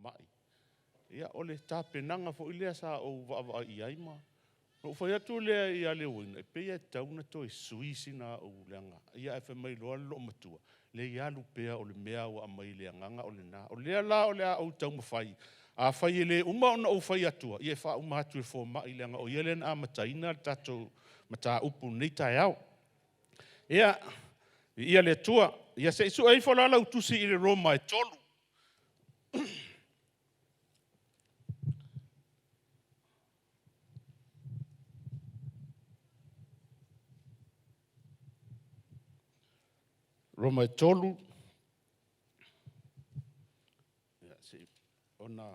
mai. Ia ole tapenanga fo ilea sa o va i aima. No fa ya tu le ia le wina. Pe ia tauna to e suisi na o leanga. Ia e fa mai loa lo matua. Le ia lupea o le mea o amai le anganga o le na. O lea la o lea au tau mawhai. A whai ele uma ona o whai atua. Ia wha uma atu e fo mai leanga. O ia len a mataina tato mata upu nei tai au. Ia le tua. Ia se isu ei whala lau tusi i le Roma e tolu. Roma e tolu. Ia se ona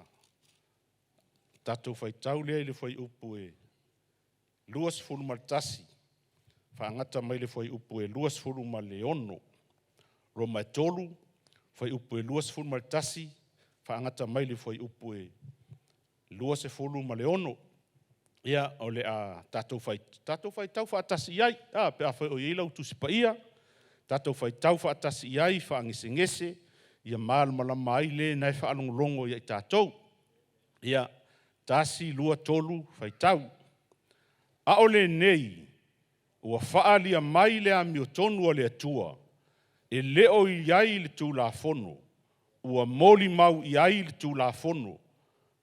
tatou whai tau lea i le whai upu e luas fulu maltasi. Whaangata mai le whai upu e luas fulu ma le ono. Roma e tolu, whai upu e luas fulu maltasi. Whaangata mai le whai upu e luas e fulu ma le ono. Ia o le a tatou whai tau whaatasi iai. Pe a whai o ilau tusipa ia. Tatou whai tau whaatasi iai, whaangese ngese. Ia malama ai le nai whaalongolongo ia i tatou. Ia tasi lua tolu whai tau. A ole nei, ua whaalia mai le a miotonu o le atua. E leo i ai le tū la fono. Ua moli mau i ai le tū la fono.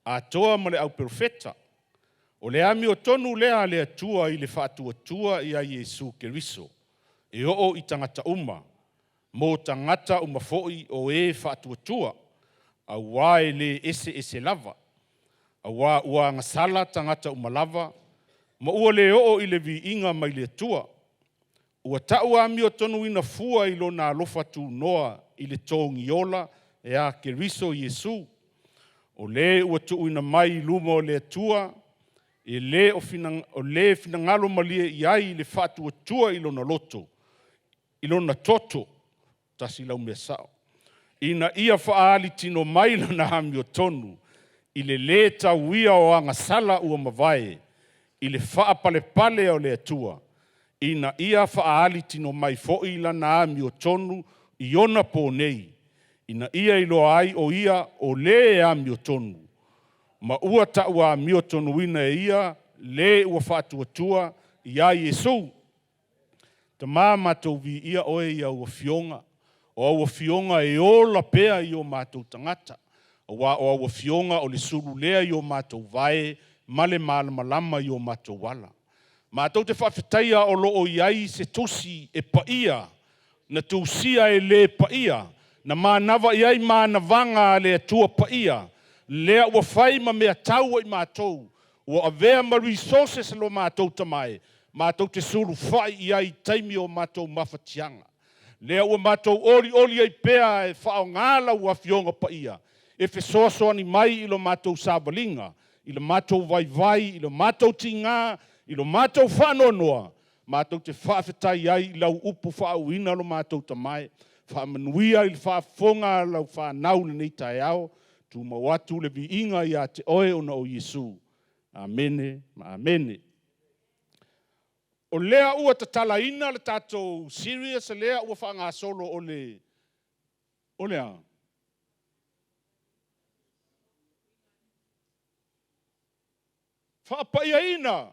A toa ma le au profeta. O le a miotonu lea le atua i le whaatua i a Yesu Keriso. E o i tangata uma. Mo tangata uma foi o e whaatua. A wae le ese lava. A ua ngasala tangata uma lava. Ma ua le o i le vi inga mai le tua. Ua tau a mio tonu ina fua i lo na alofa tu noa i le tongi ola e a Keriso Yesu. O le ua tu ina mai luma o le tua. E le o le finangalo malie i ai le whaatua tua i lo na loto. I lo na toto. Tasi lau mea sao. Ina ia whaali tino mai la na hamio tonu. I le tauia o anga sala ua mawai. I le whaapale o le atua. Ina ia whaali tino mai fo'i la na amio tonu i ona po nei. Ina ia ilo ai o ia o le amio tonu. Ma ua taua amio tonu ina ia le ua whaatuatua i a Yesu. Ta maa matou vi ia oe ia ua fionga. O ua fionga e ola pea i o matou tangata. O ua fionga o le suru lea i o matou vae. Male malama i o matou wala. Matou te whawhitaia o loo iai se tosi e paia. Na tausia e le paia. Na manawa iai manavanga le atua paia. Lea ua whai ma mea tau i matou. Ua avea ma resources lo matou tamae. Matou te suru whai iai taimi o matou mawhatianga. Lea ua matou oli ai pea e whao ngala ua fionga paia. E whesoasoa ni mai ilo matou savalinga. I lo matou vai, i lo matou tinga, i lo matou whanonoa. Matou te whawhetai ai i lau upu whauina lo matou tamae. Whamanuia i whafonga lau whanau le nei tae ao. Tu mawatu le vi inga i a te oe ona o Yesu. Amene, amene. O lea ua tatala ina le tatou serious, lea ua whanga solo o lea. Whapaiaina,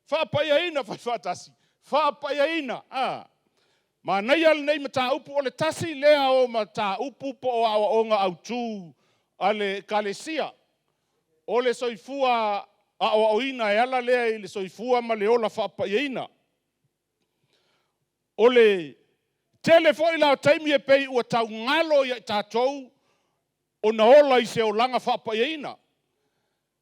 whaitasi. Whapaiaina, Ma nei al nei mata upu o le tasi lea o mata upu po o awa onga au tū ale kalesia. O le soifua awa oina e ala lea i le soifua ma le ola whapaiaina. O le telefoi lao taimi e pei ua tau ngalo i tātou o na ola i se o langa whapaiaina.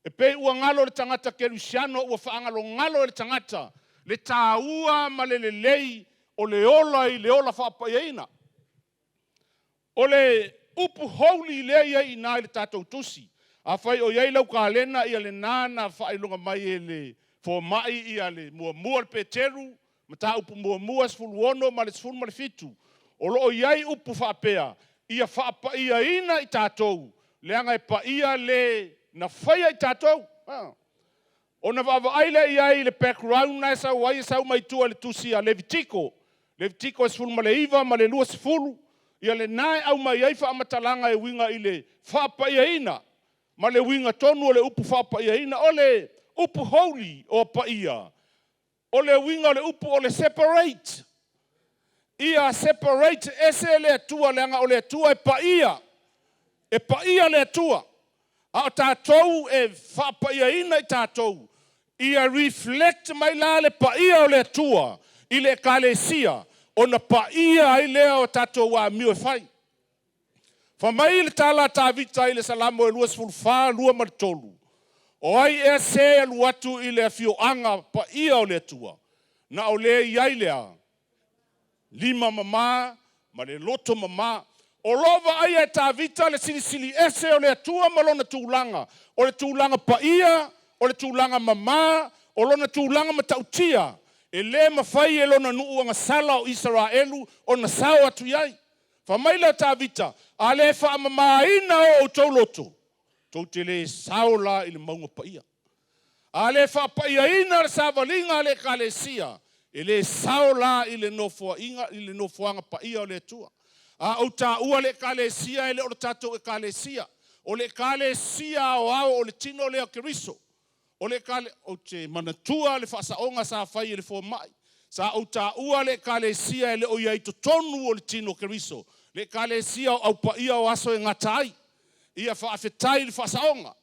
E pe ua ngalo le tangata kerusiano, ua whaangalo ngalo le tangata, le tāua ma le lei o le ola i le ola whapaiaina. O le upu houli lea ia i nā le tātou tusi. A whai o iei lau ka lena ia le nāna whailunga mai e le fōmai ia le mua le peteru, ma tā upu mua sfulu ono ma le sfulu ma le fitu. O lo o iei upu whapea, ia whapaiaina i tātou, leanga e paia le na whaia i tātou. O na wawaaile i ai le background na sa wai sa mai tua le tusi a Levitiko. Levitiko e sfulu ma le iwa, ma le lua sfulu. Ia le nae au mai ai wha amatalanga e winga i le whapaiaina. Ma le winga tonu o le upu whapaia ina o le upu holy o paia. O le winga o le upu o le separate. Ia separate ese le atua leanga o le atua e paia. E paia le atua. A tātou e whapaia ina i tātou. Ia reflect mai la le paia o le atua. I le kalesia. O na paia ai lea o tātou wa miu e whai. Whamai le tala tāwita i le salamo e luas fulwha lua maritolu. O ai e se alu atu i le fio anga paia o le atua. Na o le iai lea. 5 mama, ma le loto mama. O lova ai e tāwita le silisili ese o le atua malona tūlanga. O le tūlanga paia, o le tūlanga mama, o lona tūlanga matautia. E le mawhai e lona nuu anga sala o Israelu o na sao atu iai. Whamaila tāwita, a le wha mamaina o tau loto. Tau te le sao la i le maunga paia. A le wha paia ina le savalinga le kalesia. E le sao la i le nofuanga paia o le tua. A o ta ua le kalesia e le o tatou e kalesia. O le kalesia o au o le tino le o keriso. O le kale o te manatua le whasaonga sa whai e le fo mai. Sa o ta ua le kalesia e le o iai to tonu o le tino keriso. Le kalesia o au paia o aso e ngatai. Ia whaafetai le whasaonga.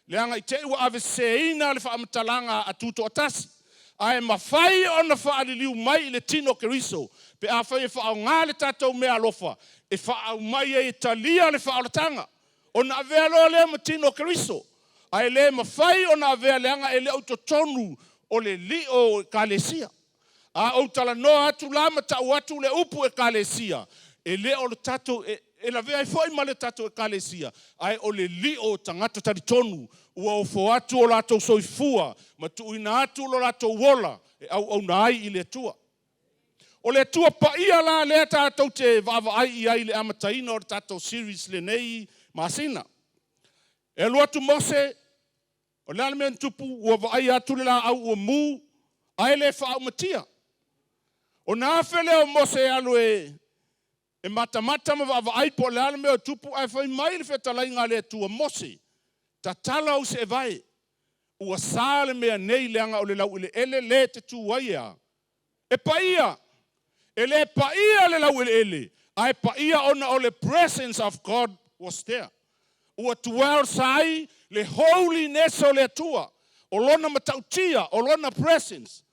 Le anga i te ua ave seina le whaamatalanga a Tutoatasi. Ai mawhai o na whaaliliu mai le tino keriso. Pe a whai e whaau ngā le tātou mea lofa. E whaau mai e talia le whaalatanga. O na avea loa lea ma tino keriso. Ai le mawhai o na avea leanga e le auto tonu o le li o kalesia. A o tala noa atu lama tau atu le upu e kalesia. E le o le tātou e la vea i fwoi ma le tātou e kalesia. Ai o le li o tangata tari tonu. Ua o fo atu o lātou soifua. Ma tu ina atu o lātou wola. E au na ai i le tua. O le tua paia la le tātou te vava ai i ai le amataina o le tātou series le nei masina. E luatu Mose, o le almen tupu, ua vai atu le la au ua mu, ai le whaau matia. O nā whele o Mose alu e mata ma vava ai po le almen o tupu, ai whai mai le whetalai ngā le tua Mose. Ta tala au se vai, ua sāle mea nei leanga o le lau ile ele le te tu waia. E paia, ele paia le lau ile ele, ai paia ona o le presence of God was there. Ua tuwel sai le holiness o le tua, o lona matautia, o lona presence.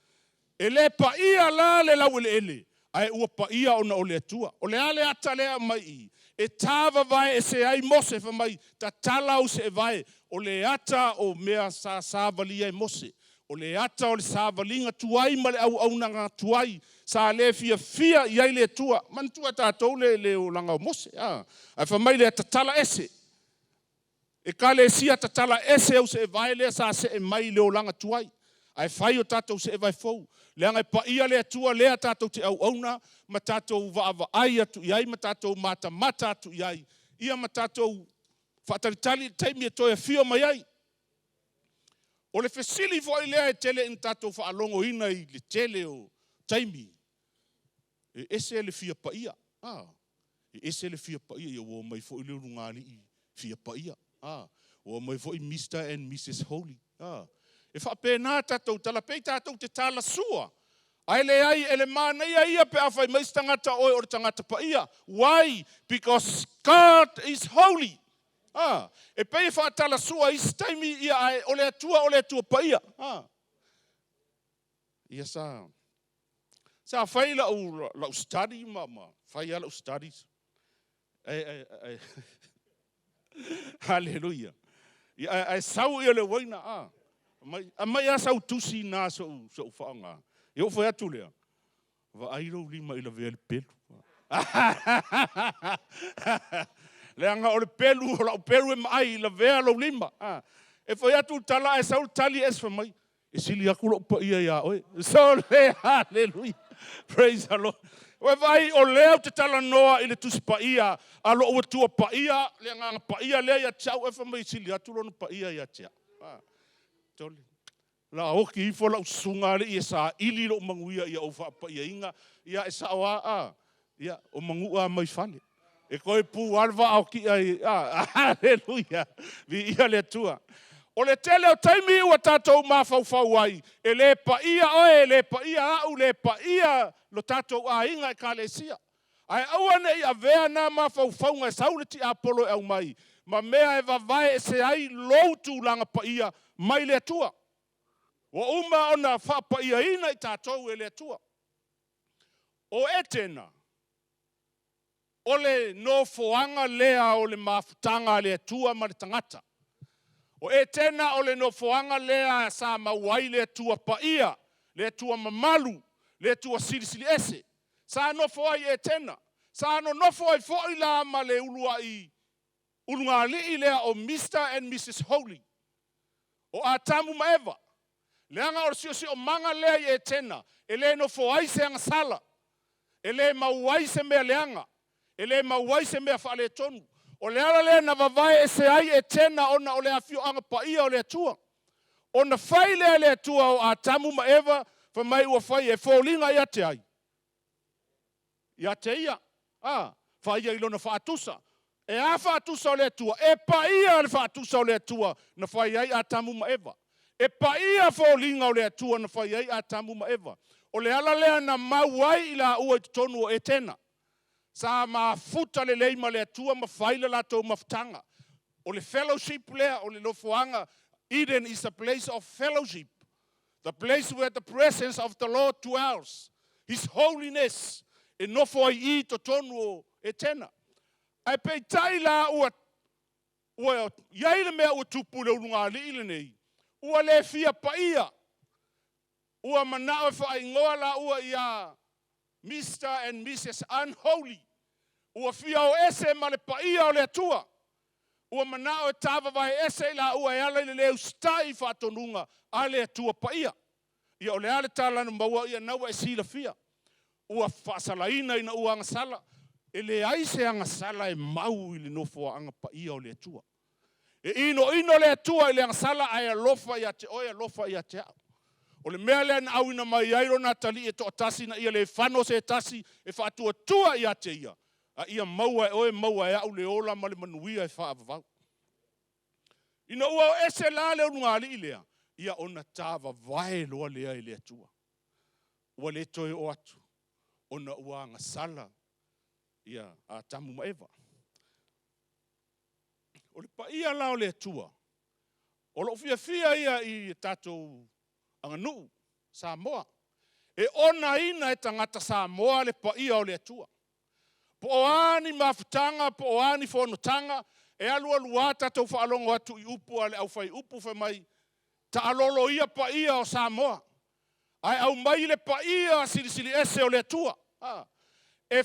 Ele paia la le lau ile ele, ai ua paia ona o le tua. O le ale ata lea mai i, e tava vai e se ai Mose fa mai, ta talau se vai, o le ata o mea sa savalia e Mose. O le ata o le savalinga tuai ma le au nanga tuai, sa le fia iai le tua, man tua tātou le o langa o Mose. Ai fa mai le tatala ese. E kale sia tatala ese au se vai le sa se e mai le o langa tuai. Ai fai o tātou se e vai fou. Le anga pa ia le tua lea tātou te au auna, ma tātou vaava ai atu iai, ma tātou mata atu iai. Ia ma tātou whataritali taimi e toi a fio mai ai. O le fesili foi lea e tele in tātou whaalongo ina i le tele o taimi. E ese le fia pa ia. E ese le fia pa ia. Ia o mai foi le urungali i fia pa ia. O mai foi Mr. and Mrs. Holy. E whapena tātou talapei tātou te tala sua. Ai le ai ele mana ia pe awhai mais tangata oi o tangata pa ia. Why? Because God is holy. E pei whaatala sua i staimi ia ai o le atua pa ia. Ia sa. Sa whai lau study ma. Whai lau studies. Hallelujah. Ai sau ia le waina. Mai a sau tusi nā so whaanga. E o whai atu lea. Wa airo lima ila vea le pelu. Leanga o le pelu, o lau pelu e mai ila vea lau lima. E whai atu tala e sau tali es wha mai. E sili aku lau pa ia ia oe. So le, hallelujah. Praise the Lord. Wa vai o leo te tala noa i le tusi pa ia. Alo o tua pa ia. Leanga pa ia lea ia tau e wha mai sili atu lono pa ia ia tia. Tole. La oki I fola usunga le ia sa ili lo manguia ia o wha pa ia inga. Ia e sa oa ia o mangua mai fale. E koe pū alva au ki ai. Haleluia. Vi ia le tua. O le tele o taimi ua tātou mawhauwhau ai. E le pa ia oe, le pa ia au, le pa ia lo tātou a inga e kālesia. Ai aua nei a vea nā mawhauwhau ngai sauleti apolo e au mai. Ma mea e vavae e se ai loutu langa pa ia mai le tua. Wa uma ona whapa ia ina i tātou e le tua. O e tēnā. O le no foanga lea o le mafutanga le tua ma le tangata. O e tēnā o le no foanga lea sa mauai le tua paia, le tua mamalu, le tua silisili ese. Sa no foai e tēnā. Sa no foai foai la ma le ulua i ulunga li lea o Mr. and Mrs. Holy. O a tamu maeva. Leanga o si o manga lea i e tēnā. E le no foai se anga sala. E le mauai se mea leanga. E le mauai se mea whaale tonu. O le ala lea na vavae e se ai e tēnā ona o le awhio anga pa ia o le tua. O na whai lea le tua o a tamu maeva, wha mai ua whai e fōlinga ia te ai. Ia te ia. Whai ia ilona whaatusa. E a whaatusa o le tua. E pa ia le whaatusa o le tua na whai ai a tamu maeva. E pa ia fōlinga o le tua na whai ai a tamu maeva. O le ala lea na mauai ila ua i tonu o e tēnā. Sa mafuta le leima le atua mawhaila la tau mafutanga. O le fellowship lea, o le lofoanga. Eden is a place of fellowship. The place where the presence of the Lord dwells. His holiness. E nofo ai I to tonu o e tēnā. Ai pei tai la ua iaile mea ua tupu le ununga li ile nei. Ua le fia paia. Ua manao e whaingoa la ua ia Mr. and Mrs. Unholy. Ua fia o ese ma le paia o le atua. Ua manao e tawa vai ese la ua e ala le leu stai whatonunga a le atua paia. Ia o le ale talana maua ia naua e sila fia. Ua whaasalaina ina ua angasala. E le aise angasala e mau i le nofo anga paia o le atua. E ino le atua i le angasala ai alofa ia te oia alofa ia te au. O le mea lea na au ina mai airo na tali e Tutoatasi na ia le whano se tasi e whaatua tua ia te ia. A ia maua e oe maua e au le ola ma le manuia e whaavavau. Ina ua o ese la le unungali I lea. Ia ona tāwa vae loa lea I lea tua. Ua le toe o atu. Ona ua anga sala. Ia a tamu maeva. O le pa ia lao lea tua. O lo fia ia I tātou anga nuu, Samoa. E ona ina e tangata Samoa le pa ia o le atua. Po oani mafutanga, po oani whanotanga, e alua luata tau whaalongo atu I upu ale au whai upu whai mai, ta alolo ia pa ia o Samoa. Ai au mai le pa ia silisili ese o le atua. E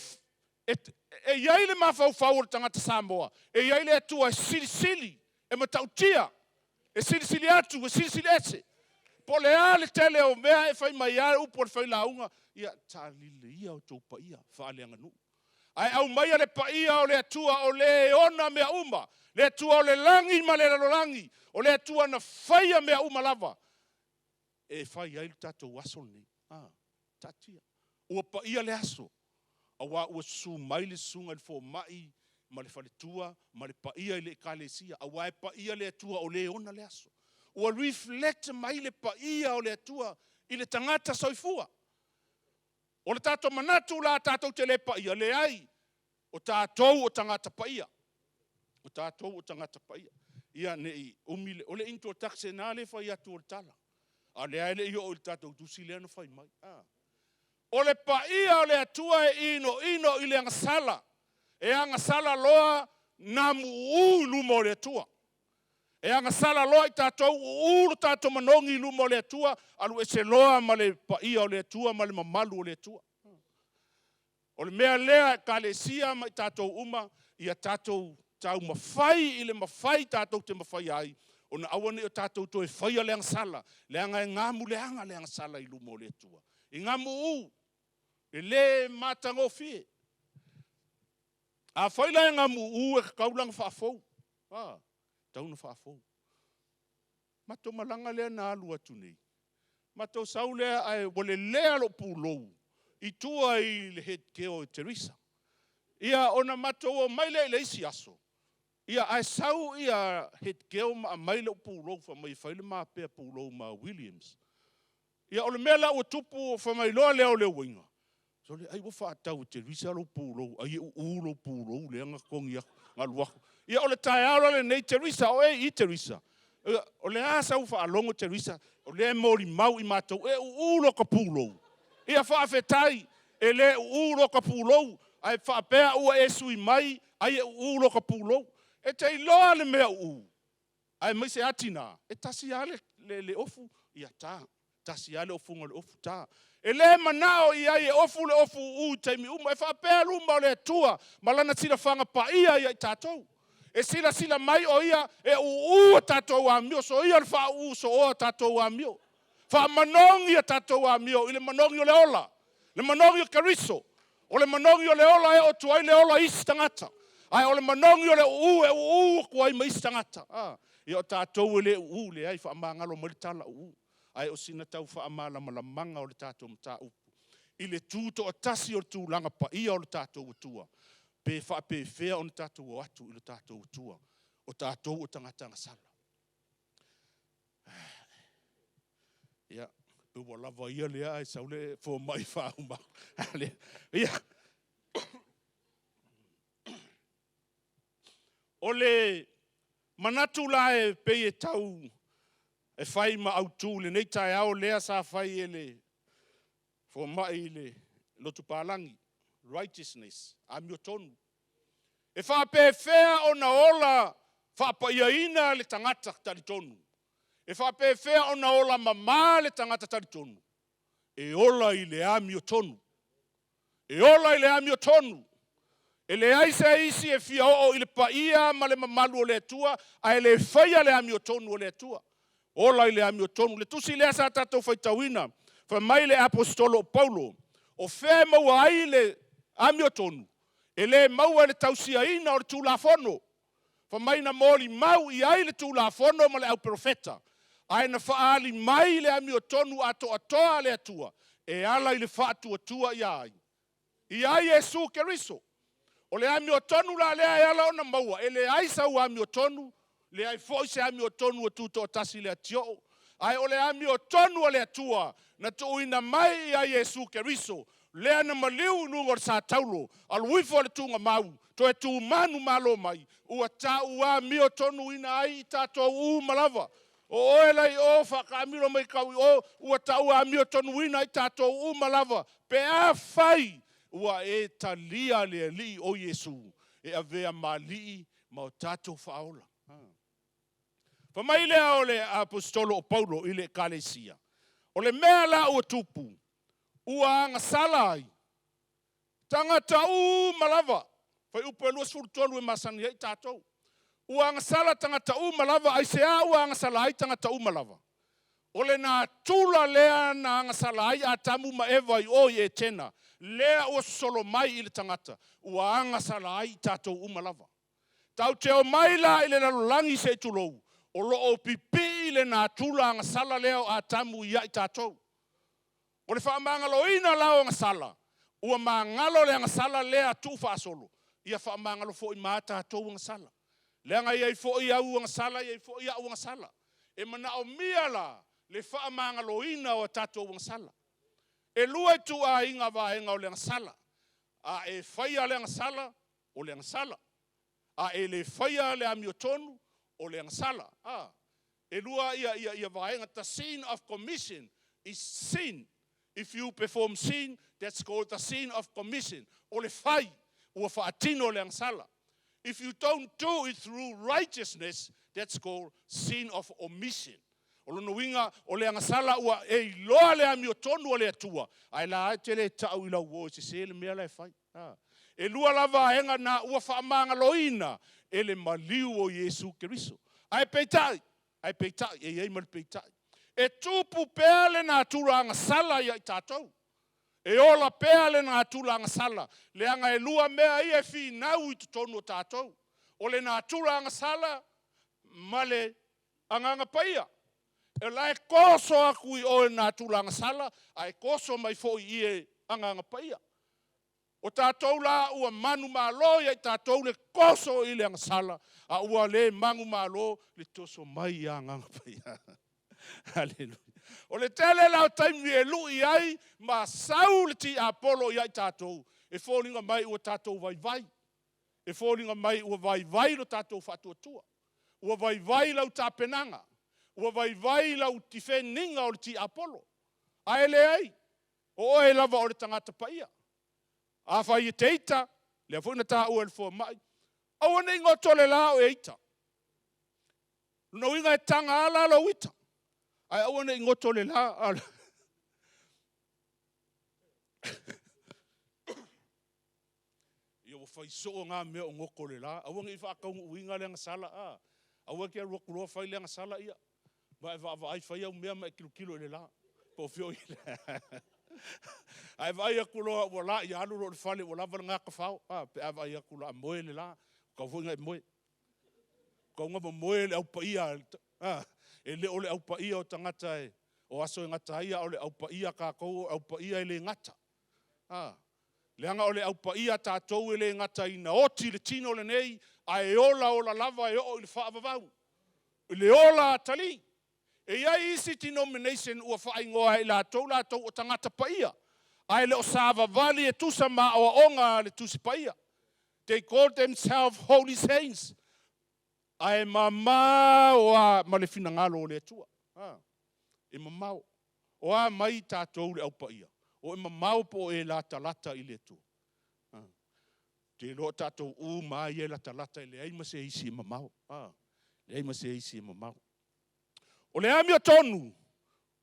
iai le mawhau o le tangata Samoa. E iai le atua e silisili, e matautia, e silisili atu, e silisili ese. Po le ale tele o mea e whai mai are upo le whai launga. Ia tālile ia o tau pa ia, whaale anga nuu. Ai au mai le pa ia o le atua o le ona mea uma. Le atua o le langi ma le lalolangi. O le atua na whaia mea uma lava. E whai ai tātou aso nei. Tatia. Ua pa ia le aso. Awa ua su mai le sunga le fo mai. Ma le whale tua, ma le pa ia I le kalesia. Awa e pa ia le atua o le ona le aso. Ua reflect mai le pa ia o le atua I le tangata soifua. O le tātou manatu la tātou te le pa ia le ai. O tātou o tangata pa ia. O tātou o tangata pa ia. Ia nei umile. O le into takse nā le whai atu o le tala. A le ai le ia o le tātou tusi le anu whai mai. O le pa ia o le atua e ino I le angasala. E angasala loa na muu luma o le atua. E anga sala loa I tātou ulu tātou manongi luma o le atua, alu e se loa ma le paia o le atua, ma le mamalu o le atua. O le mea lea ka le sia ma I tātou uma, ia tātou tau mawhai I le mawhai tātou te mawhai ai. O na awane o tātou to e whaia le anga sala, le anga e ngamu le anga sala I luma o le atua. I ngamu u, e le matango fie. A whaila e ngamu u e kaulang whaafou. Tauna whaafou. Mato malanga lea na alu atu nei. Mato sau lea ai wale lea lo pūlou. I tua I le head keo e Teresa. Ia ona matou o maile le isi aso. Ia ai sau ia het geo ma maile o pūlou fa mai faile ma pea pūlou ma Williams. Ia ole mela o tupu fa mai loa leo leo winga. So le ai wo fa tau te risa lo pūlou, ai u lo pūlou le anga kongi nga luaku. Ia ole tai aura le nei Teresa o i Teresa. Ole asa u fa alongo Teresa, ole mori mau i matou u lo ka pūlou. Ia fa afetai ele u lo ka pūlou. Ai whapea ua e sui mai, ai e ulo ka pūlou. E te iloa le mea u. Ai mai se atina. E tasi ale le ofu ia tā. Tasi ale ofu ngole ofu tā. E le manao i ai e ofu le ofu u teimi uma. E whapea luma o le tua. Malana sila whanga pa ia i tātou. E sila mai o ia e u tātou a mio. So ia le wha u so o tātou a mio. Wha manongi a tātou a mio. I le manongi o le ola. Le manongi o kariso. O le manongi o le ola e o tuai le ola isi tangata. Ai o le manongi o le u kuai ma isi tangata. I o tātou le le ai wha amangalo mo le tala Ai o sina tau wha amala malamanga o le tātou mta upu. I le tutoatasi o le tūlanga pa ia o le tātou utua. Pe wha pe whea o le tātou o atu i le tātou utua. O tātou o tangata ngasala. Ia. Ua lava ia lea ai saule fo mai whauma. Ia. O le manatu la e pei e tau e whai ma au tū le nei tai au lea sa whai e le fo mai le lotu pālangi. Righteousness. Amio tonu. E wha pe whea o na ola wha pa ia ina le tangata tari tonu. E whape whea o na ola mamā le tangata tari tonu. E ola i le ami o tonu. E ola i le ami o tonu. E le aisa isi e fia o i le paia ma le mamalu o le tua. A e le whaia le ami o tonu o le tua. Ola i le ami o tonu. Le tusi lea sa tatou whaitawina. Wha mai le apostolo o Paulo. O whea maua ai le ami o tonu. E le maua le tausia ina o le tūlafono. Wha mai na mōli mau i ai le tūlafono ma le au profeta. Ai na whaali mai le ami o tonu atoa le atua. E ala i le whaatua i ai. I ai Jesu Keriso. O le ami o tonu la lea e ala o na maua. E le aisa u ami o tonu. Le ai foi se ami o tonu o tutoatasi le atio. Ai o le ami o tonu o le atua. Na tuuina mai i ai Jesu Keriso. Lea na maliu nungo sa taulo. Al wifo le tunga mau. To e tu manu malo mai. Ua ta ua mi o tonu ina ai i tato u malava. O elai o whakamiro mai kaui o ua tau a mio tonu ina i tātou malava. Pe a whai ua e talia le li o Jesu. E a vea mali ma o tātou whaola. Whamai lea o le apostolo o Paulo i le Kalesia. O le mea la ua tupu. Ua anga salai. Tangata malava. Whai upo e luas furutolu e masani hei tātou. Ua anga sala tangata malava, ai sea ua anga sala ai tangata malava. Ole na tula lea na anga sala ai a tamu ma ewa i oi e tena. Lea ua solo mai i le tangata. Ua anga sala ai tātou malava. Tau teo mai la i le lalolangi se tulou. O lo o pipi i le na tula anga sala leo a tamu i ai tātou. Ole whaamangalo ina lao anga sala. Ua maangalo le anga sala lea tu whaasolo. Ia whaamangalo fo i maa tātou anga sala. Leanga iai fo i au anga sala, iai fo i au anga sala. E mana o mia la, le whaamangalo ina o tātou anga sala. E lua tu a inga vaenga o le anga sala. A e whaia le anga sala, o le anga sala. A e le whaia le amiotonu, o le anga sala. E lua ia vaenga, the sin of commission is sin. If you perform sin, that's called the sin of commission. O le whai, ua whaatino le anga sala. If you don't do it through righteousness, that's called sin of omission. O lono winga o le angasala ua e loa le ami o tonu o le atua. Ai la te le tau ila uo se se le mea lai fai. E lua lava henga na ua whaamanga loina e le maliu o Jesu Keriso. Ai peitai e iei mali peitai. E tupu pea le na atura angasala ia i tātou. E ola pea le na atula anga sala. Le anga e lua mea i e fi nau i tutonu o tātou. O le na atula anga sala, ma le anga paia. E la e koso aku i o le na atula anga sala, a e koso mai fo i e anga paia. O tātou la ua manu malo ia i tātou le koso i le angasala. A ua le mangu malo le toso mai a nganga paia. Hallelujah. O le tele lau taimi e lui ai, ma sau le ti Apollo ia i tātou. E fōringa mai ua tātou vai vai. E fōringa mai ua vai vai lo tātou whatuatua. Ua vai vai lau tāpenanga. Ua vai vai lau tifeninga o le ti Apollo. A ele ai. O e lava o le tangata paia. A whai e teita, lea fwina tā ua le fō mai. Awa nei ngoto le la o e ita. No inga e tanga ala lo ita. Ai awa nei ngoto le la ala. Ia wa whai soo ngā mea o ngoko le la. Awa ngai whakaungu uinga le ngasala a. Awa kia ruakuroa whai le ngasala ia. Ma e wa ai whai au mea ma e kilo le la. Po fio i le. Ai vai a kuloa ua la i alu ro le fale ua lava ngā ka whao. Pe a vai a kuloa a moe le la. Kau fuinga e moe. Kau ngama moe le au paia. E le o le au paia o tangata e. O aso e ngata ia o le au paia ka kou au paia e le ngata. Leanga o le au paia tātou e le ngata i na oti le tino le nei. A e ola o la lava e o i le whaavavau. I le ola tali. E iai isi denomination ua whaingoa i lātou o tangata paia. Ai le o sāva vali e tusa ma o onga le tusi paia. They call themselves holy saints. Ai mama o a malefina ngalo o le atua. E mamau. O a mai tātou le au paia. O e mamau po e lata i le atua. Te lo tātou mai e lata i le aima se isi e mamau. Le aima se isi e mamau. O le amio tonu,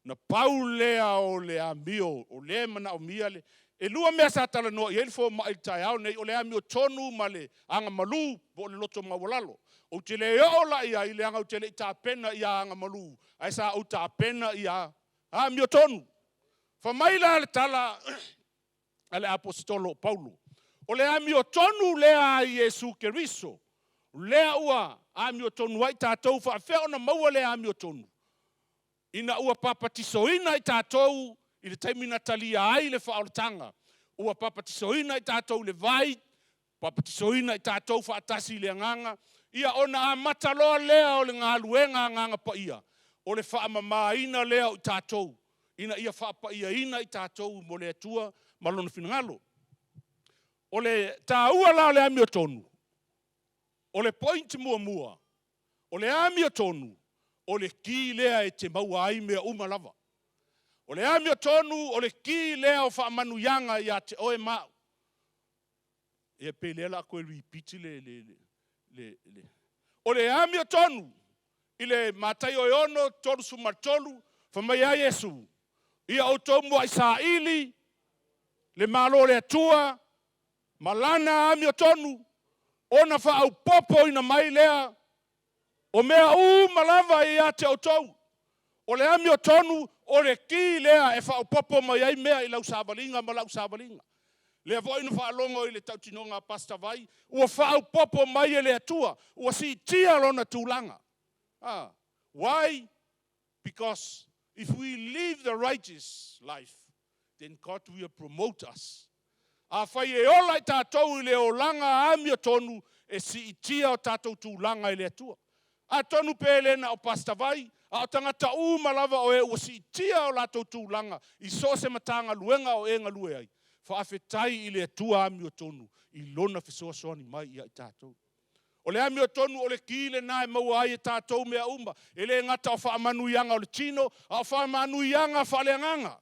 na pau lea o le amio, o le mana o mia le, e lua mea sa tala noa, i elfo ma i tai au nei, o le amio tonu ma le anga malu, po le loto mawalalo. O te le ola ia, i le anga o te le ta pena ia anga malu, ai sa o ta pena ia, amio tonu. Fa maila le tala, ale apostolo Paulo. O le amio tonu lea i Jesu Keriso, lea ua amio tonu ai tātou, fa fea ona maua le amio tonu. Ina ua papatisoina i tātou, i le taimina talia ai le whaoletanga. Ua papatisoina i tātou le vai, papatisoina i tātou whaatasi le nganga. Ia ona a mataloa lea o le ngā luenga nganga pa ia. O le whaamamaina lea o i tātou. Ina ia whaapaia ina i tātou mo le atua malona finangalo. O le tāua la o le amio tonu. O le point mua. O le amio tonu. O le ki lea e te maua ai mea umalava. O le amio tonu, o le ki lea o whaamanu yanga ia te oe mau. E pe lea la koe lui piti le. O le amio tonu, i le matai o ono, tolu sumatolu, whamai a Yesu. Ia o tomu ai sa ili, le malo le atua, malana amio tonu, ona wha au popo ina mai lea, o mea malava i ate o tau. O le amio tonu, o le ki lea e wha popo mai ai mea i lau sāwalinga ma lau sāwalinga. Lea vo inu wha longo i le tautinonga pasta vai, ua wha popo mai e le atua, ua si tia lona tūlanga. Why? Because if we live the righteous life, then God will promote us. A whai e ola i tātou i le o langa amio tonu, e si tia o tātou tūlanga i le atua. A tonu pēlena o pasta vai, a o tangata malava o e ua si tia o lātou tūlanga, i so se matanga luenga o e ngalue ai. Whaafetai i le atua amio tonu, i lona fesoasoani mai ia i tātou. O le amio tonu o le kile nai maua ai e tātou mea umba, e le ngata o whaamanuianga o le tino, a o whaamanuianga whaaleanganga.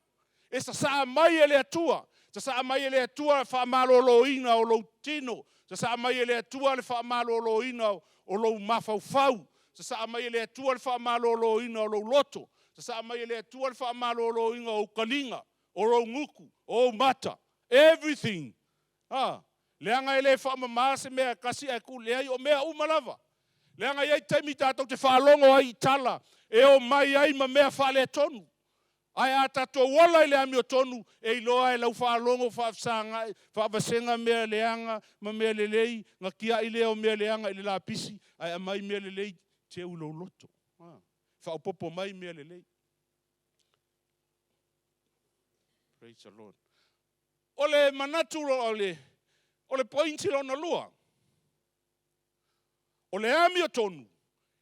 E sa saa mai e le atua, sa saa mai e le atua whaamaloloina o lo tino, sa saa mai e le atua le whaamaloloina o lo mafaufau, sa saa mai e le atua le whaamaloloina o lo loto, sa saa mai e le atua le whaamaloloina o kalinga, o lo nguku, o mata, everything. Leanga ele whaamama se mea kasi ai ku leai o mea umalava. Leanga iai taimi tātou te whaalongo ai tala, e o mai ai ma mea whaale tonu. Ai a tātou wala i le amio tonu, e iloa e lau whaalongo whaawasenga mea leanga, ma mea lelei, ngā kia i leo mea leanga i le la pisi, ai a mai mea lelei te ulo loto. Whaapopo mai mea lelei. Praise the Lord. o le manatu o le pointi lo na lua. O le ami o tonu,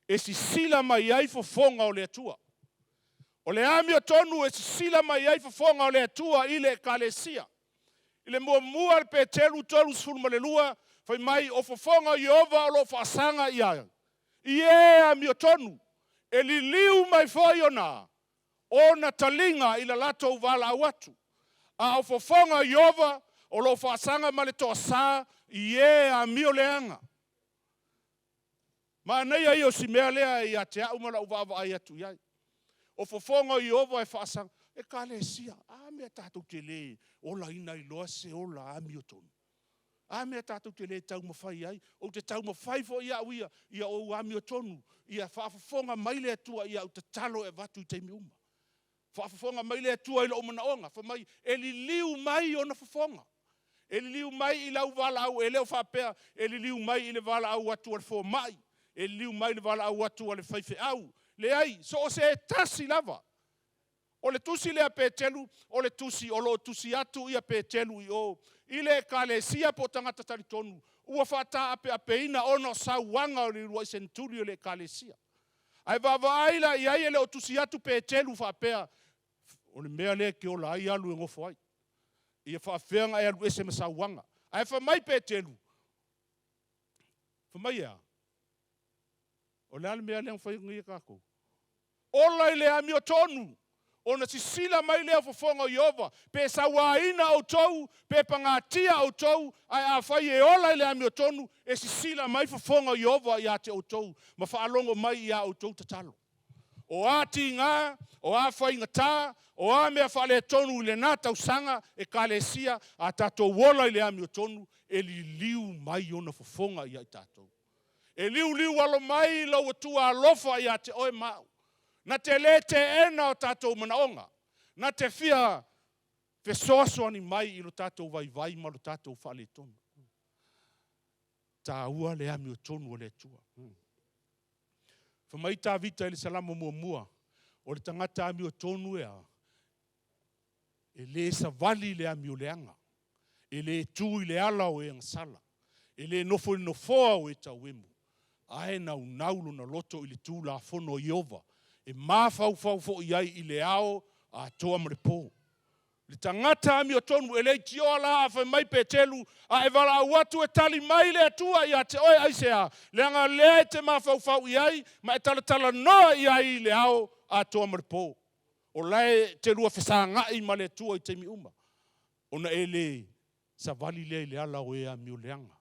e si sila mai ai fofonga o le atua. O le ami o tonu e si sila mai ai fofonga o le atua i le ekalesia. I le mua le petelu tolu sfulu ma le lua, fai mai o fofonga Iova o lo faasanga i ai. I e ami o tonu, e li liu mai foi o na talinga i la lato uvala au atu. A o fofonga Iova o lo faasanga ma le toa sa, i e ami o leanga. Ma nei ai o si mea lea i a te au mala uvava ai atu iai. O fofonga Iova e faasanga, e ka le sia, a mea tātou te le, ola ina i loa se ola ami o tonu. A mea tātou te le tau mawhai ai, o te tau mawhai fo ia uia, ia o ami o tonu, ia whaafafonga maile atua ia o te talo e watu i teimi uma. Whaafafonga maile atua i la omana onga, fa mai, e li liu mai o na fafonga. E li liu mai i lau wala au, e leo whapea, e li liu mai i le wala au atu al fo mai. E liu mai le wala au atu al whaife au. Le ai, so o se e tasi lava. O le tusi lea petelu, o le tusi, o lo tusi atu ia petelu i o. I le kalesia po tangata taritonu. Ua whata ape apeina ono sauanga o li rua i senturi o le kalesia. Ai vava aila i ai ele o tusi atu petelu whapea. O le mea lea ke o la ai alu e ngofo ai. Ia whawhenga ai alu ese ma sauanga. Ai whamai petelu. Whamai ea. O le ale mea lea mwhai ngia kako. Ola i le ami o tonu. O na sisila mai lea fofonga Iova. Pe sawaina o tou. Pe pangatia o tou. Ai a whai e ola i le ami o tonu. E sisila mai fofonga Iova i a te o tou. Ma whaalongo mai i a o tou tatalo. O a ti ngā. O a whai ngata. O a mea whale tonu i le nata usanga. E kalesia. A tatou wola i le ami o tonu. E li liu mai o na fofonga i a tatou. E liu alo mai lau atua alofa i a te oe mau. Na te le te ena o tātou manaonga. Na te fia fesoasoani mai i lo tātou vai ma lo tātou whale tonu. Tā ua le ami o tonu o le tua. Whamai tā vita i le salamo mua. O le tangata ami o tonu ea. E le savali le ami o leanga. E le tu i le ala o e ngasala. E le nofo i nofoa o e tau emu. Ae naulu na loto i le tū la fono Iova. E mafau fo iai i le ao a toa mrepo. Le tangata ami o tonu e le tio la a whai mai petelu a e wala watu e tali mai le atua i a te oe aisea. Le anga lea te mafau iai ma e tala noa iai i le ao a toa mrepo. O lai te rua whesanga i ma le atua i teimi uma. Ona e le savali lea i le ala o e ami o leanga.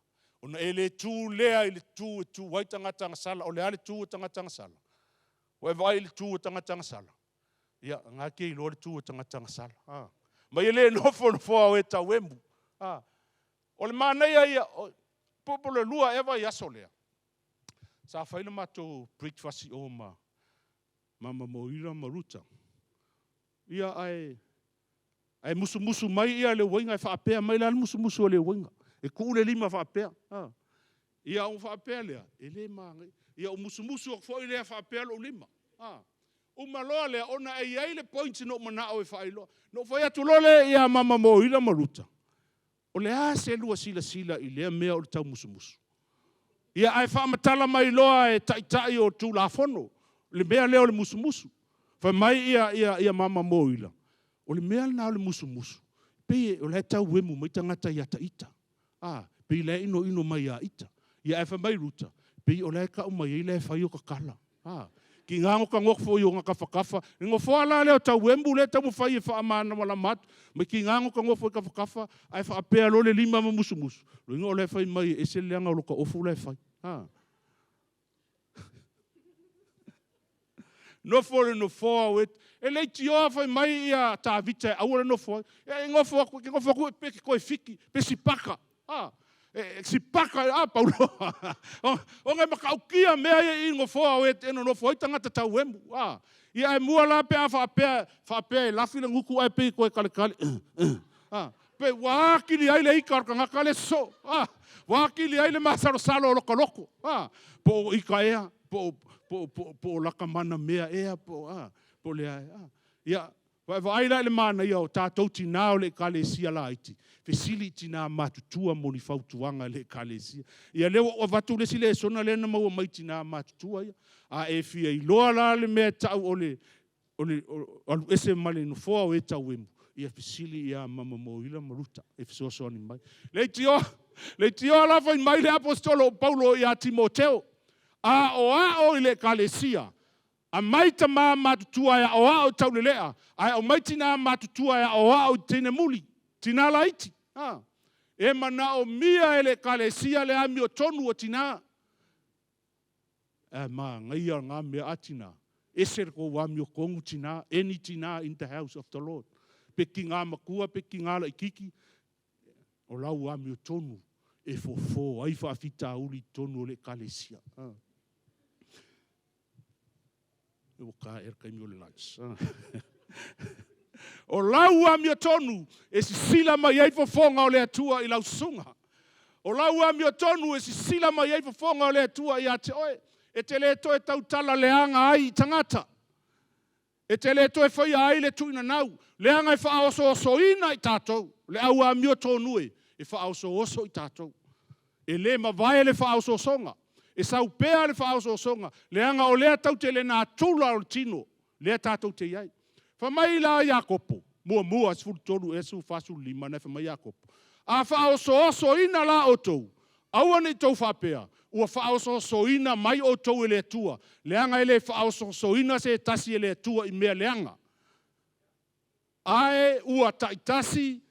Ona e le tū lea i le tū wai tangata ngasala o le ale tū tangata ngasala. O e vai le tū tangata ngasala. Ia, ngā ke i lo le tū tangata ngasala. Ma i le nofo o e tau emu. O le māneia ia, popo le lua ewa i aso lea. Sa whaila mātou breakfast o mama moira maruta. Ia ai musu mai ia le wainga e whaapea mai la musu o le wainga. E kuule lima whaapea. Ia o whaapea lea. E le māngai. Ia o musu o fwoi lea whaapea lo lima. O maloa lea ona e iai le pointi no mana o e whailoa. No whai atu lole ia mama moira maruta. O le a se lua sila i lea mea o le tau musu. Ia ai whaamatala mai loa e tai o tū la fono. Le mea lea o le musu. Whai mai ia mama moira. O le mea na o le musu. Pei o le tau wemu mai tangata i ata ita. Pei le ino mai a ita. Ia e whamai ruta. Pei o le ka umai i le whai o kakala. Ki ngango ka ngokfo i o ngaka whakafa. Ngofo ala leo tau wembu le tau mwhai e whaamana wala matu. Ma ki ngango ka ngokfo i ka whakafa. Ai whaapea lo le lima ma musu. Lo ingo o le whai mai e se leanga o loka ofu le whai. Nofo le nofo au et. E le tioa whai mai ia tā vita e aure nofo. E ngofo aku e peke koe fiki. Pe si paka. Si paka paulo. O ngai makaukia mea i ngofo au et eno nofo i tangata tau emu. Ia e mua la pe a whaapea e lafi le nguku ai pe koe kale. Pe wakili ai le ika orka ngaka le so. Wakili ai le masaro o loko. Po ika ea. Po laka mana mea ea po le ai. Ia Vai la le mana ia o tātou tina o le kalesia la iti. Fesili tina matutua moni fautuanga le kalesia. Ia leo o vatu le sile sona le na maua mai tina matutua ia. A e fia I loa la le mea tau o le ese male no foa o e tau emu. Ia fesili ia mama moila maruta. E fisoso ni mai. Le tio la fai mai le apostolo Paulo ia Timoteo. A o ile kalesia. A mai ta mā matutua ia o tau le lea. Ai o mai tina matutua ia o tine muli. Tina laiti. E mana o mia ele kalesia le ami o tonu o tina. Ma ngai a ngā mea atina. Eser ko wami o kongu tina. Any tina in the house of the Lord. Peki ngā makua, peki ngā la ikiki. O lau ami o tonu. E fofo. Ai whaafita uli tonu o le kalesia. O ka kai mi o le lunch. O lau ami o tonu, e si sila mai ei fofonga o le atua I lau sunga. O lau ami o tonu, e si sila mai ei fofonga o le atua I ate oe. E te le to e tau tala leanga ai tangata. E te le to e whai ai le tuina nau. Leanga e wha oso oso ina I tātou. Le au ami o tonu e wha oso oso I tātou. E le ma vai le wha oso osonga. E sau pea le wha oso osonga. Leanga o lea tau te le nā tula o tino. Lea tātou te iai. Whamai la Iakopo. Mua sfuru tolu esu fasu lima na whamai Iakopo. A wha oso ina la o tou. Aua ni tau whapea. Ua wha oso ina mai o tou e le tua. Leanga ele wha oso ina se tasi e le tua I mea leanga. Ae ua taitasi.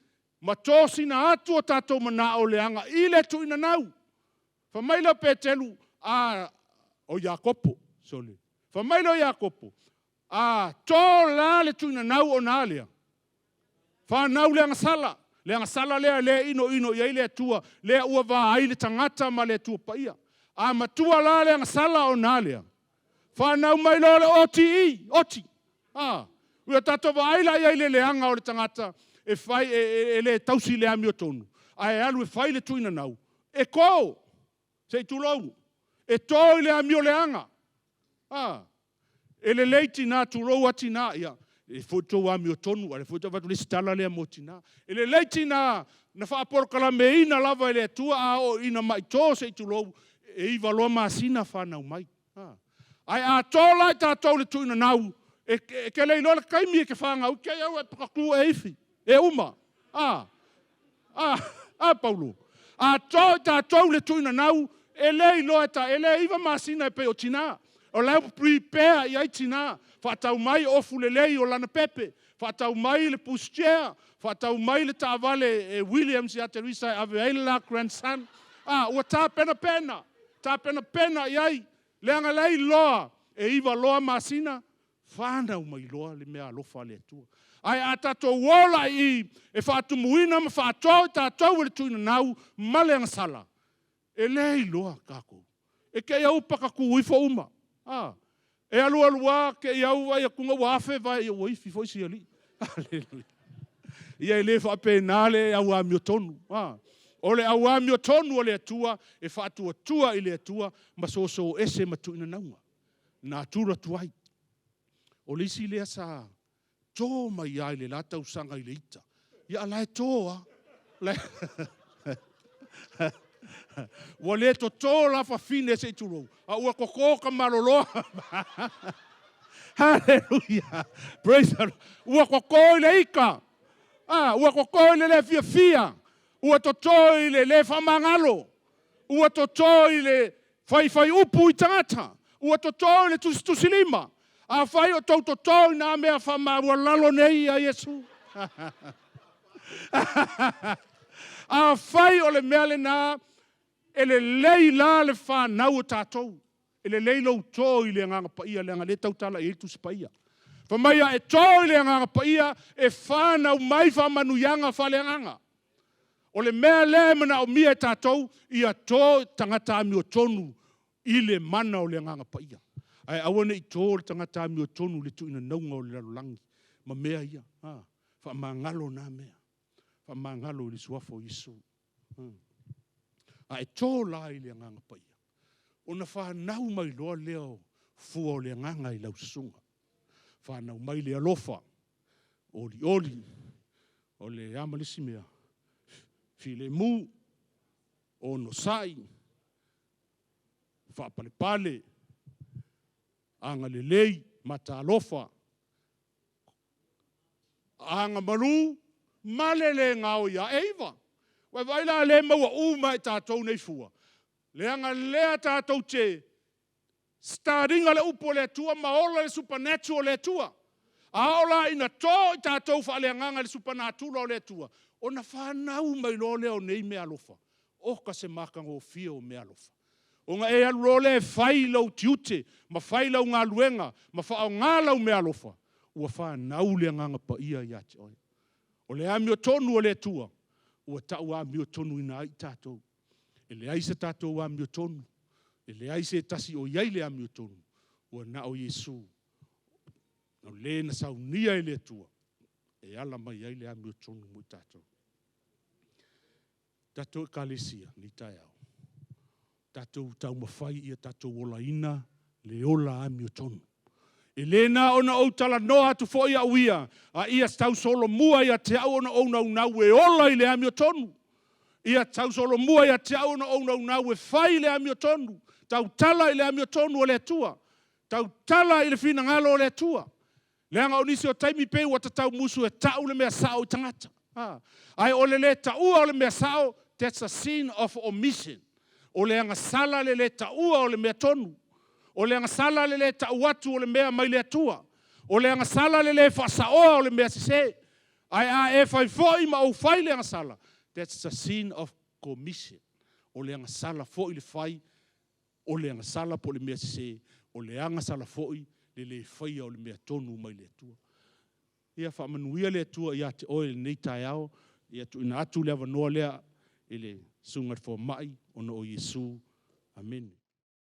Matosi na atu o tātou mana o leanga. I le tu ina nau. Whamai la petelu. O Iakopo. Sole. Whamai la Iakopo. Tō la le tuina nau o nā lea. Whanau leanga sala. Leanga sala lea lea ino iai lea tua. Lea ua wā ai le tangata ma lea tua paia. Matua la leanga sala o nā lea. Whanau mai lo le oti. Ua tato wā ai la iai le leanga o le tangata. E whai e le tausi lea mi o tonu. Ai alu e whai le tuina nau. E ko. Sei tulou. E tō I lea mi o leanga. E le leiti nā tulou ati nā ia. E whotou a mi o tonu. E whotou watu le stala lea mo tina. E le leiti nā whaapolokala me ina lava e lea tua a o ina mai tō sei tulou. E iwa loa maasina whanau mai. Ai tō lai tātou le tuina nau. E ke lei loa le kaimi e ke whangau. Ke au e pakaku e iwi. E uma. Paulo. Tō tātou le tuina nau. E lei loa ta. E lei iwa maasina e pe o tina. O lau prepare I ai tina. Whatau mai ofu le lei o lana pepe. Whatau mai le pushchair. Whatau mai le tāwale Williams I a Teresa ave eila grandson. Ua tā pena. Tā pena I ai. Leanga lei loa. E iwa loa masina. Whanau mai loa le mea alofa le atua. Ai tato wola I. E whaatumuina ma whaatau tātou le tuina nau. Maleanga sala. E lei loa kako. E kei au pakaku uifo uma. E alua ke iau vai a kunga wafe vai o ifi foi si ali. Aleluia. Ia ele fa penale au ami o tonu. Ole au ami o tonu ole atua e fa tua ile atua ma so ese matu ina naunga. Na tura tuai. Ole si le sa to mai ai le lata usanga ile ita. Ia lai toa. Wale to la fa fine se turo. Ua koko ka malolo. Hallelujah. Praise the Lord. Ua koko ile ika. Ua koko ile le fia. Ua toto ile le famangalo. Ua toto ile fai upu I tangata. Ua toto ile tusilima. Fai o toto na mea fama ua lalo nei a Yesu. Fai o le mea le na ele lei la le whanau o tātou. Ele lei lau tō I le nganga paia, le nganga le tautala I tu spaia. Whamaia e tō I le nganga paia, e whanau mai whamanuyanga whale nganga. O le mea le mana o mia e tātou, ia tō tangata ami o tonu, I le mana o le nganga paia. Ai awane I tō le tangata ami o tonu, le tu ina naunga o le lalulangi. Ma mea ia, whamangalo nā mea. Whamangalo I le suafo Yesu. E tō la I le nganga paia. O na whanau mai loa leo fua o le nganga I lau sunga. Whanau mai le alofa. oli, o le amalisi mea, file mu, o no sai, whapale, anga le lei, mata alofa, anga maru, malele ngao ia eiva. Wai waila le maua uma e tātou nei fua. Le anga lea tātou te, staringa le upo le tua, maola le supernatural le tua. Aola ina tō i tātou whaaleanganga le supernatural le tua. O na whanau mai lo leo nei me alofa. Oka se makango fia o me alofa. O nga e alu le whai lau tiute, ma whai lau ngā luenga, ma whao ngā lau me alofa. Ua whanau le nganga pa ia i ate oi. O le amio tonu o le tua. Ua tau amio tonu ina ai tātou. E le aise tātou amio tonu. E le aise tasi o iai le amio tonu. Ua na o Yesu. No le na saunia e le tua. E ala mai iai le amio tonu mui tātou. Tātou e kalesia ni tai au. Tātou tau mawhai ia tātou ola ina le ola amio tonu. E lena ona o tala noa tu fo ia uia. A ia tau solo mua ia te au ona o nau e ola i le amio tonu. Ia tau solo mua ia te au ona o nau e whai le amio tonu. Tau tala i le amio tonu o le tua. Tau tala i le fina ngalo o le tua. Leanga o nisi o taimi pe ua tatau musu e tau le mea sao i tangata. Ai o le taua o le mea sao, that's a sin of omission. O leanga sala le taua o le mea tonu. O leanga sala le tau atu o le mea mai le atua. O leanga sala le whasaoa o le mea sise. Ai a e whai fōi ma o whai leanga sala. That's a sin of commission. O leanga sala fōi le whai. O leanga sala po le mea sise. O leanga sala fōi le whai o le mea tonu mai le atua. Ia whamanuia le atua ia te oe nei tai au. Ia tu ina atu lea wanoa lea. Ele sungat fo mai ono o Yesu. Amen.